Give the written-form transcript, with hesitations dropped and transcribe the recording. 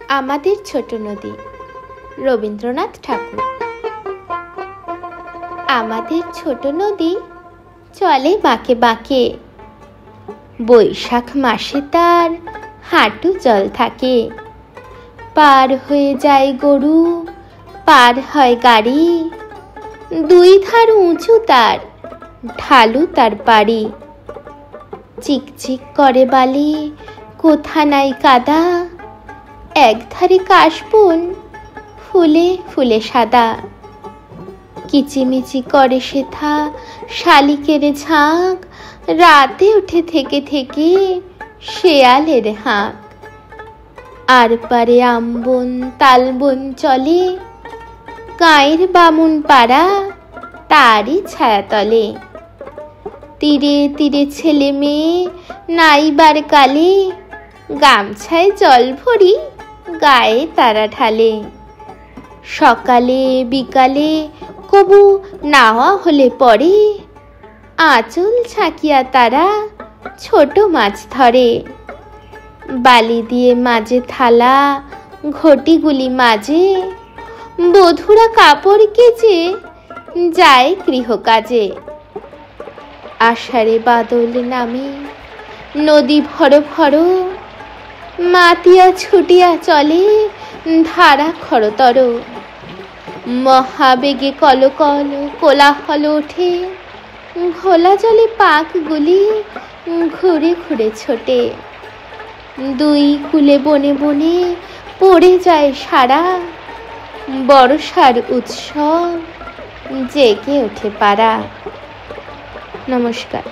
আমাদের ছোট নদী, রবীন্দ্রনাথ ঠাকুর। আমাদের ছোট নদী চলে বাঁকে বাঁকে, বৈশাখ মাসে তার হাঁটু জল থাকে। পার হয়ে যায় গরু, পার হয় গাড়ি, দুই ধার উঁচু তার, ঢালু তার পাড়ি। চিকচিক করে বালি, কোথা নাই কাদা, একধারে কাশবন ফুলে ফুলে সাদা। কিচিমিচি করে সেথা শালিকের ঝাঁক, রাতে উঠে থেকে থেকে শেয়ালের হাঁক। আর পারে আমবন তালবন চলে, গাঁয়ের বামুন পাড়া তারই ছায়াতলে। তীরে তীরে ছেলে মেয়ে নাইবার কালে, গামছায় জল ভরি গায়ে তারা ঢালে। সকালে বিকালে কবু নাওয়া হলে পরে, আঁচল ছাকিয়া তারা ছোট মাছ ধরে। বালি দিয়ে মাঝে থালা, ঘটিগুলি মাঝে, বধূরা কাপড় কেচে যায় গৃহকাজে। আষাঢ়ে বাদল নামে, নদী ভর ভর, মাতিয়া ছুটিয়া চলে ধারা খরতর। মহাবেগে কলকল কোলাহল ওঠে, ঘোলা জলে পাকগুলি ঘুরে ঘুরে ছোটে। দুই কূলে বনে বনে পড়ে যায় সারা, বর্ষার উৎসব জেগে ওঠে পাড়া। নমস্কার।